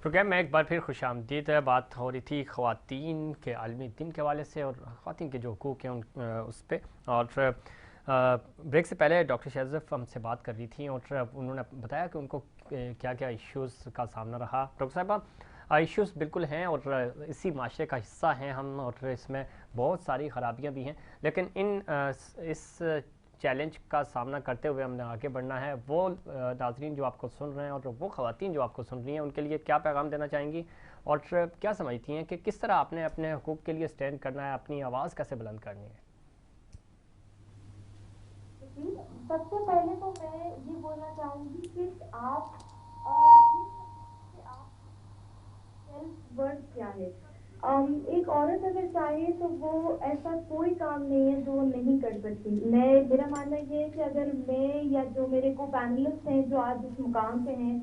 Programme میں ایک بار پھر خوش آمدید ہے. بات ہو رہی تھی خواتین کے عالمی دن کے حوالے سے اور خواتین کے جو حقوق ہیں اس پہ. اور بریک سے پہلے ڈاکٹر شہزف ہم سے بات کر رہی تھیں اور انہوں نے بتایا کہ ان کو کیا کیا ایشوز کا سامنا رہا. ڈاکٹر صاحبہ ایشوز بالکل ہیں اور اسی معاشرے کا حصہ ہیں ہم, اور اس میں بہت ساری خرابیاں بھی ہیں, لیکن اس چیلنج کا سامنا کرتے ہوئے ہم نے آگے بڑھنا ہے. وہ ناظرین جو آپ کو سن رہے ہیں اور وہ خواتین جو آپ کو سن رہی ہیں ان کے لیے کیا پیغام دینا چاہیں گی اور کیا سمجھتی ہیں کہ کس طرح آپ نے اپنے حقوق کے لیے سٹینڈ کرنا ہے, اپنی آواز کیسے بلند کرنی ہے؟ جی، سب سے پہلے تو میں یہ بولنا چاہوں گی کہ آپ سیلف ورتھ کیا ہے. ایک عورت اگر چاہے تو وہ ایسا کوئی کام نہیں ہے جو وہ نہیں کر سکتی. میرا ماننا یہ ہے کہ اگر میں یا جو میرے کو پینلسٹ ہیں جو آج اس مقام پہ ہیں,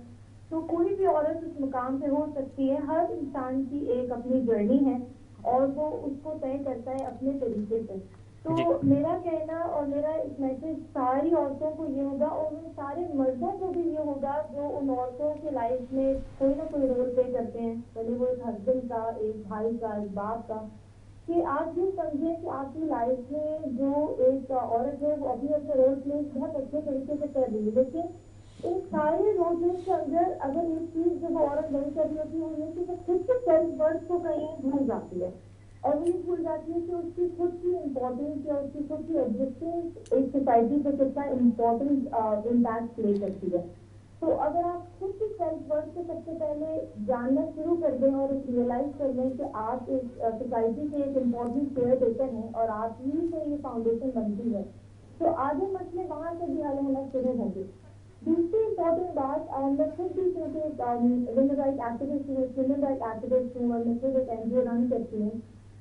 تو کوئی بھی عورت اس مقام پہ ہو سکتی ہے. ہر انسان کی ایک اپنی جرنی ہے اور وہ اس کو طے کرتا ہے اپنے طریقے سے. تو جی میرا کہنا اور میرا ایک میسج ساری عورتوں کو یہ ہوگا اور ان سارے مردوں کو بھی یہ ہوگا جو ان عورتوں کے لائف میں کوئی نہ کوئی رول پلے کرتے ہیں, بھلے وہ ایک ہسبینڈ کا, ایک بھائی کا, ایک باپ کا, کہ آپ یہ سمجھیں کہ آپ کی لائف میں جو ایک عورت ہے وہ اپنے اپنے رول پلے بہت اچھے طریقے سے کر رہی ہے. لیکن ان سارے رول پلے کے اندر اگر ایک چیز جب وہ عورت نہیں کر رہی ہوتی ہے وہ یہ کہ وہ خود کے سیلف ورتھ کو کہیں بھول جاتی ہے, اور وہ یہ بھول جاتی ہے کہ اس کی خود کی امپورٹینس یا اس کی خود کی ایگزسٹنس ایک سوسائٹی پہ کتنا امپورٹنٹ امپیکٹ پلے کرتی ہے. تو اگر آپ خود کی سیلف ورتھ کو سب سے پہلے جاننا شروع کر دیں اور ریئلائز کر دیں کہ آپ ایک سوسائٹی کے ایک امپورٹنٹ کیئر ٹیکر ہیں اور آپ ہی سے یہ فاؤنڈیشن بنتی ہے, تو آگے مسئلے وہاں سے بھی حل ہونا شروع ہوں گے. دوسری امپورٹنٹ بات, میں خود بھی کیونکہ ویمن رائٹ ایکٹیوسٹ ہوں, ویمن رائٹ ایکٹیوسٹ ہوں, اور میں خود ایک این جی او رن کرتی ہوں.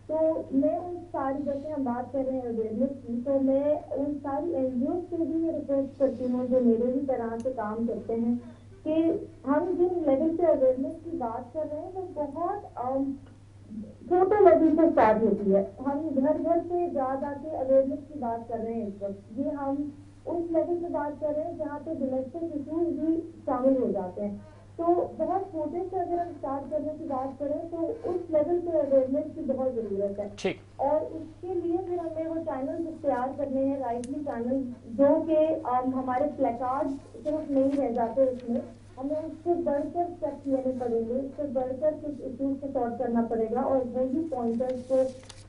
تو میں ان ساری, جیسے ہم بات کر رہے ہیں اویئرنیس کی, تو میں ان ساری این جی اوز سے بھی یہ ریکویسٹ کرتی ہوں جو میرے بھی طرح سے کام کرتے ہیں کہ ہم جن لیول پہ اویئرنیس کی بات کر رہے ہیں وہ بہت چھوٹے لیول سے اسٹارٹ ہوتی ہے. ہم گھر گھر سے جا کے اویئرنیس کی بات کر رہے ہیں اس وقت. یہ ہم اس لیول سے بات کر رہے ہیں جہاں پہ ڈومیسٹک ایشوز بھی شامل ہو جاتے ہیں. تو بہت چھوٹے سے اگر ہم اسٹارٹ کرنے کی بات کریں تو اس لیول پہ اویئرنیس کی بہت ضرورت ہے. ٹھیک. اور اس کے لیے پھر ہمیں وہ چینل اختیار کرنے ہیں, رائٹلی چینل, جو کہ ہمارے پلیکارڈ صرف نہیں رہ جاتے. اس میں ہمیں اس سے بڑھ کر اسٹیپس لینے پڑیں گے, اس سے بڑھ کر کچھ ایشوز کو سالو کرنا پڑے گا اور وہی پوائنٹرز کو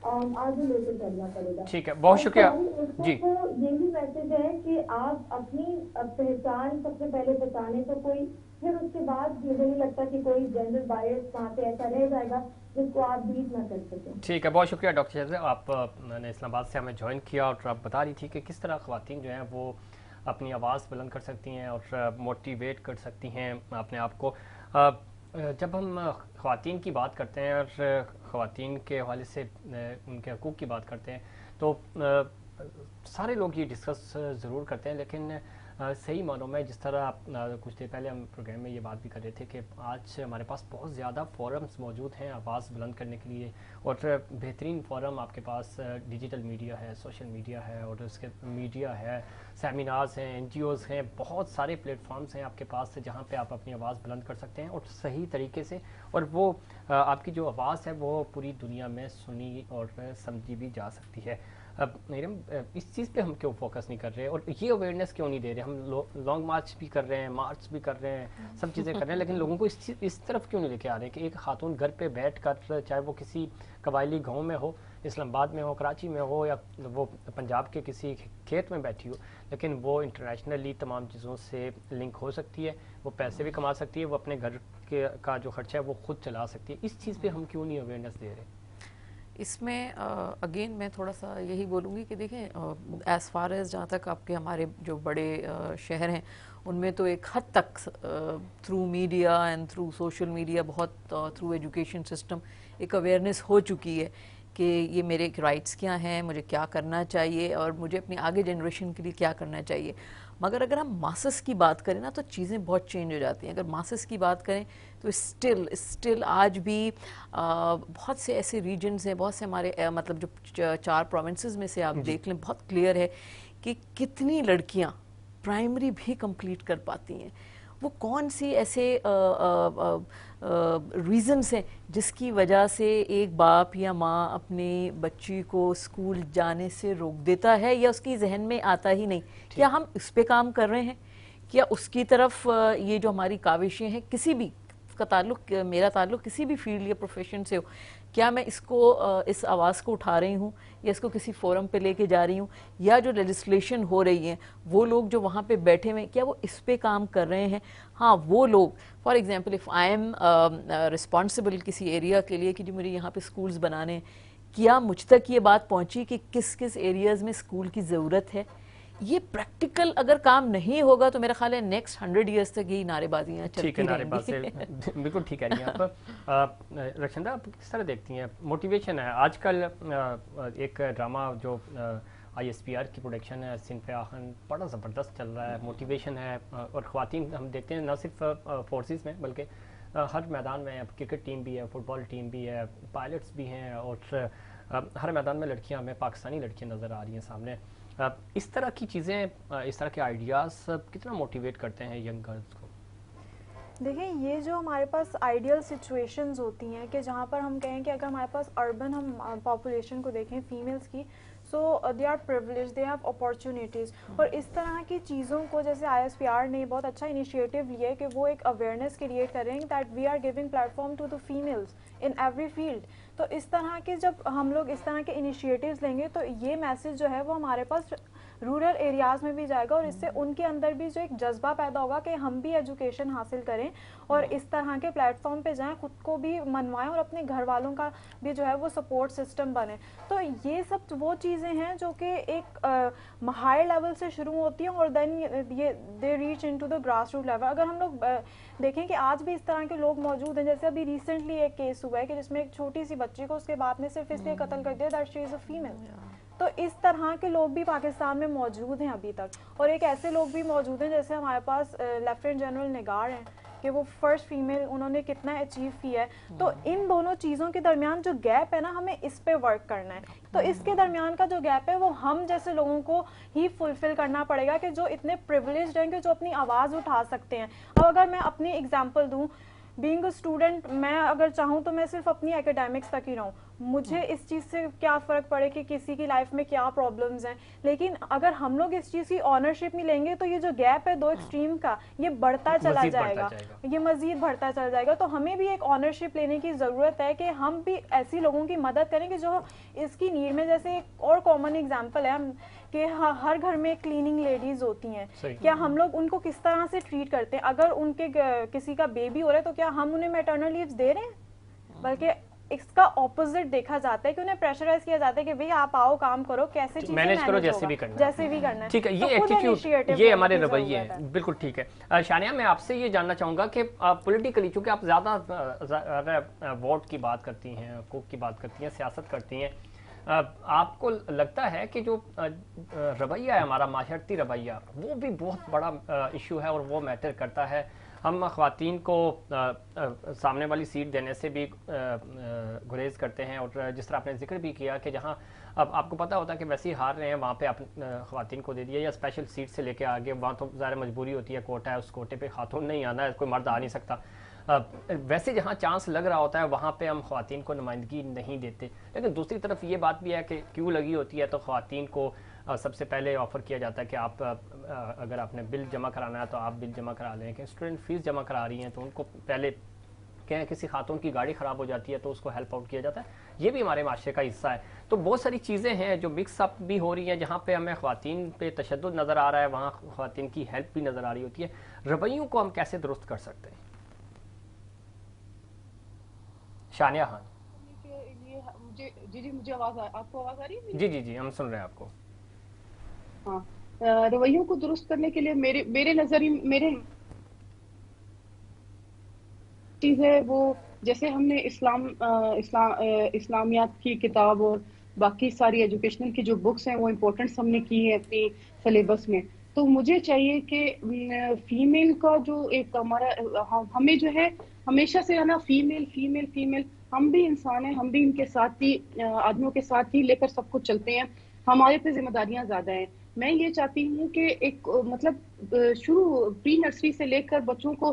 آگے لے کے چلنا پڑے گا. ٹھیک ہے, بہت اور شکریہ. ساری عورتوں جی کو یہی میسج ہے کہ آپ اپنی پہچان سب سے پہلے بتانے تو کوئی, پھر اس کے بعد مجھے نہیں لگتا کہ کوئی جینڈر بائس وہاں پہ ایسا رہ جائے گا جس کو آپ بیٹ نہ کر سکیں. ٹھیک ہے, بہت شکریہ ڈاکٹر شہزاد. آپ نے اسلام آباد سے ہمیں جوائن کیا اور آپ بتا رہی تھی کہ کس طرح خواتین جو ہیں وہ اپنی آواز بلند کر سکتی ہیں اور موٹیویٹ کر سکتی ہیں اپنے آپ کو. جب ہم خواتین کی بات کرتے ہیں اور خواتین کے حوالے سے ان کے حقوق کی بات کرتے ہیں تو سارے لوگ یہ ڈسکس ضرور کرتے ہیں, لیکن صحیح معنوں میں جس طرح کچھ دیر پہلے ہم پروگرام میں یہ بات بھی کر رہے تھے کہ آج ہمارے پاس بہت زیادہ فورمز موجود ہیں آواز بلند کرنے کے لیے, اور بہترین فورم آپ کے پاس ڈیجیٹل میڈیا ہے, سوشل میڈیا ہے, اور اس کے میڈیا ہے, سیمینارز ہیں, این جی اوز ہیں, بہت سارے پلیٹ فارمز ہیں آپ کے پاس جہاں پہ آپ اپنی آواز بلند کر سکتے ہیں اور صحیح طریقے سے, اور وہ آپ کی جو آواز ہے وہ پوری دنیا میں سنی اور سمجھی بھی جا سکتی ہے. اب نیرم, اس چیز پہ ہم کیوں فوکس نہیں کر رہے اور یہ اویئرنیس کیوں نہیں دے رہے؟ ہم لانگ مارچ بھی کر رہے ہیں, مارچ بھی کر رہے ہیں, سب چیزیں کر رہے ہیں, لیکن لوگوں کو اس طرف کیوں نہیں لے کے آ رہے ہیں کہ ایک خاتون گھر پہ بیٹھ کر, چاہے وہ کسی قبائلی گاؤں میں ہو, اسلام آباد میں ہو, کراچی میں ہو, یا وہ پنجاب کے کسی کھیت میں بیٹھی ہو, لیکن وہ انٹرنیشنلی تمام چیزوں سے لنک ہو سکتی ہے, وہ پیسے بھی کما سکتی ہے, وہ اپنے گھر کا جو خرچہ ہے وہ خود چلا سکتی ہے. اس چیز پہ ہم کیوں نہیں اویئرنیس دے رہے؟ اس میں اگین میں تھوڑا سا یہی بولوں گی کہ دیکھیں, ایز فار ایز جہاں تک آپ کے ہمارے جو بڑے شہر ہیں ان میں تو ایک حد تک through media and through social media, بہت تھرو ایجوکیشن سسٹم ایک اویئرنیس ہو چکی ہے کہ یہ میرے رائٹس کیا ہیں, مجھے کیا کرنا چاہیے اور مجھے اپنی آگے جنریشن کے لیے کیا کرنا چاہیے. مگر اگر ہم ماسس کی بات کریں نا تو چیزیں بہت چینج ہو جاتی ہیں. اگر ماسس کی بات کریں تو اسٹل آج بھی بہت سے ایسے ریجنز ہیں, بہت سے ہمارے مطلب جو 4 پروونسز میں سے آپ دیکھ لیں, بہت کلیئر ہے کہ کتنی لڑکیاں پرائمری بھی کمپلیٹ کر پاتی ہیں. وہ کون سی ایسے ریزنس ہیں جس کی وجہ سے ایک باپ یا ماں اپنے بچی کو اسکول جانے سے روک دیتا ہے یا اس کی ذہن میں آتا ہی نہیں. کیا ہم اس پہ کام کر رہے ہیں؟ کیا اس کی طرف یہ جو ہماری کاوشیں ہیں کسی بھی کا تعلق, میرا تعلق کسی بھی فیلڈ یا پروفیشن سے ہو, کیا میں اس کو اس آواز کو اٹھا رہی ہوں یا اس کو کسی فورم پہ لے کے جا رہی ہوں, یا جو لیجسلیشن ہو رہی ہے وہ لوگ جو وہاں پہ بیٹھے ہوئے ہیں کیا وہ اس پہ کام کر رہے ہیں؟ ہاں وہ لوگ, for example if I am responsible کسی ایریا کے لیے کہ جو مجھے یہاں پہ اسکولز بنانے ہیں, کیا مجھ تک یہ بات پہنچی کہ کس کس ایریاز میں اسکول کی ضرورت ہے؟ یہ پریکٹیکل اگر کام نہیں ہوگا تو میرا خیال ہے نیکسٹ 100 ایئرس تک یہی نعرے بازیاں چلتی رہیں گی. بالکل ٹھیک ہے. یہاں پر رخشندہ آپ کس طرح دیکھتی ہیں موٹیویشن ہے آج کل؟ ایک ڈرامہ جو ISPR کی پروڈکشن ہے صنف آہن بڑا زبردست چل رہا ہے, موٹیویشن ہے, اور خواتین ہم دیکھتے ہیں نہ صرف فورسز میں بلکہ ہر میدان میں, کرکٹ ٹیم بھی ہے, فٹ بال ٹیم بھی ہے, پائلٹس بھی ہیں, اور ہر میدان میں لڑکیاں, ہمیں پاکستانی لڑکیاں نظر آ رہی ہیں سامنے. اس طرح کی چیزیں, اس طرح کے آئیڈیاز کتنا موٹیویٹ کرتے ہیں ینگ گرلز کو؟ دیکھیں یہ جو ہمارے پاس آئیڈیل سچویشنز ہوتی ہیں کہ جہاں پر ہم کہیں کہ اگر ہمارے پاس اربن ہم پاپولیشن کو دیکھیں فیمیلز کی, so they are privileged, they have opportunities. اور اس طرح کی چیزوں کو جیسے ISPR نے بہت اچھا انیشیٹو لیا ہے کہ وہ ایک اویئرنیس کریٹ کریں that we are giving platform to the families in every field. تو اس طرح کے جب ہم لوگ اس طرح کے انیشیٹیوز لیں گے تو یہ میسج جو ہے وہ ہمارے پاس رورل ایریاز میں بھی جائے گا, اور اس سے ان کے اندر بھی جو ایک جذبہ پیدا ہوگا کہ ہم بھی ایجوکیشن حاصل کریں اور اس طرح کے پلیٹ فارم پہ جائیں, خود کو بھی منوائیں اور اپنے گھر والوں کا بھی جو ہے وہ سپورٹ سسٹم بنے. تو یہ سب وہ چیزیں ہیں جو کہ ایک ہائی لیول سے شروع ہوتی ہیں اور دین یہ they reach into the grass root level. اگر ہم لوگ دیکھیں کہ آج بھی اس طرح کے لوگ موجود ہیں, جیسے ابھی ریسنٹلی ایک کیس ہوا ہے کہ جس میں ایک چھوٹی سی بچی کو اس کے باپ نے صرف اس لیے قتل کر دیا that she is a female. تو اس طرح کے لوگ بھی پاکستان میں موجود ہیں ابھی تک. اور ایک ایسے لوگ بھی موجود ہیں جیسے ہمارے پاس لیفٹیننٹ جنرل نگار ہیں کہ وہ فرسٹ فیمیل, انہوں نے کتنا اچیو کیا ہے. تو ان دونوں چیزوں کے درمیان جو گیپ ہے نا, ہمیں اس پہ ورک کرنا ہے. تو اس کے درمیان کا جو گیپ ہے وہ ہم جیسے لوگوں کو ہی فلفل کرنا پڑے گا کہ جو اتنے پریولیجڈ ہیں کہ جو اپنی آواز اٹھا سکتے ہیں. اب اگر میں اپنی ایگزامپل دوں, بینگ اے اسٹوڈنٹ, میں اگر چاہوں تو میں صرف اپنی اکیڈیمکس تک ہی رہوں, مجھے اس چیز سے کیا فرق پڑے کہ کسی کی لائف میں کیا پرابلمز ہیں. لیکن اگر ہم لوگ اس چیز کی آنرشپ نہیں لیں گے تو یہ جو گیپ ہے دو ایکسٹریم کا, یہ بڑھتا چلا جائے گا, یہ مزید بڑھتا چلا جائے گا. تو ہمیں بھی ایک آنرشپ لینے کی ضرورت ہے کہ ہم بھی ایسی لوگوں کی مدد کریں کہ جو اس کی نیڈ میں, جیسے ایک اور کامن ایگزامپل ہے کہ ہر گھر میں کلیننگ لیڈیز ہوتی ہیں, کیا ہم لوگ ان کو کس طرح سے ٹریٹ کرتے ہیں؟ اگر ان کے کسی کا بیبی ہو رہا ہے تو کیا ہم انہیں میٹرنل لیوز دے رہے ہیں؟ بلکہ اس کا اپوزٹ دیکھا جاتا ہے کہ انہیں پریشرائز کیا جاتا ہے کہ بھئی آپ آؤ کام کرو, کیسے چیزیں مینیج کرو, جیسے بھی کرنا ہے. ٹھیک ہے, یہ ایٹیٹیوڈ, یہ ہمارے رویے ہیں. بالکل ٹھیک ہے. شانیہ, میں آپ سے یہ جاننا چاہوں گا کہ پولیٹیکلی چونکہ آپ زیادہ ووٹ کی بات کرتی ہیں, حقوق کی بات کرتی ہیں, سیاست کرتی ہیں, آپ کو لگتا ہے کہ جو رویہ ہے ہمارا, معاشرتی رویہ, وہ بھی بہت بڑا ایشو ہے اور وہ میٹر کرتا ہے؟ ہم خواتین کو سامنے والی سیٹ دینے سے بھی گریز کرتے ہیں, اور جس طرح آپ نے ذکر بھی کیا کہ جہاں اب آپ کو پتہ ہوتا ہے کہ ویسے ہی ہار رہے ہیں وہاں پہ آپ خواتین کو دے دیا, یا اسپیشل سیٹ سے لے کے آگے, وہاں تو ظاہر مجبوری ہوتی ہے, کوٹا ہے, اس کوٹے پہ خاتون نہیں آنا ہے, کوئی مرد آ نہیں سکتا. ویسے جہاں چانس لگ رہا ہوتا ہے وہاں پہ ہم خواتین کو نمائندگی نہیں دیتے. لیکن دوسری طرف یہ بات بھی ہے کہ کیوں لگی ہوتی ہے تو خواتین کو سب سے پہلے آفر کیا جاتا ہے کہ آپ اگر آپ نے بل جمع کرانا ہے تو آپ بل جمع کرا لیں, کہ اسٹوڈنٹ فیس جمع کرا رہی ہیں تو ان کو پہلے کہ کسی خاتون کی گاڑی خراب ہو جاتی ہے تو اس کو ہیلپ آؤٹ کیا جاتا ہے. یہ بھی ہمارے معاشرے کا حصہ ہے. تو بہت ساری چیزیں ہیں جو مکس اپ بھی ہو رہی ہیں, جہاں پہ ہمیں خواتین پہ تشدد نظر آ رہا ہے, وہاں خواتین کی ہیلپ بھی نظر آ رہی ہوتی ہے. رویوں کو ہم کیسے درست کر سکتے ہیں؟ شانیہ خان. جی مجھے آواز, آپ کو آواز آ رہی ہے؟ جی ہم سن رہے ہیں آپ کو. ہاں, رویوں کو درست کرنے کے لیے میرے میرے چیز ہے وہ, جیسے ہم نے اسلامیات کی کتاب اور باقی ساری ایجوکیشنل کی جو بکس ہیں وہ امپورٹنٹس ہم نے کی ہے اپنی سلیبس میں. تو مجھے چاہیے کہ فیمیل کا جو ایک ہمارا, ہمیں جو ہے ہمیشہ سے ہے نا, فیمیل ہم بھی انسان ہیں, ہم بھی ان کے ساتھ ہی, آدمیوں کے ساتھ ہی لے کر سب کچھ چلتے ہیں, ہمارے پہ ذمہ داریاں زیادہ ہیں. میں یہ چاہتی ہوں کہ ایک مطلب شروع پری نرسری سے لے کر بچوں کو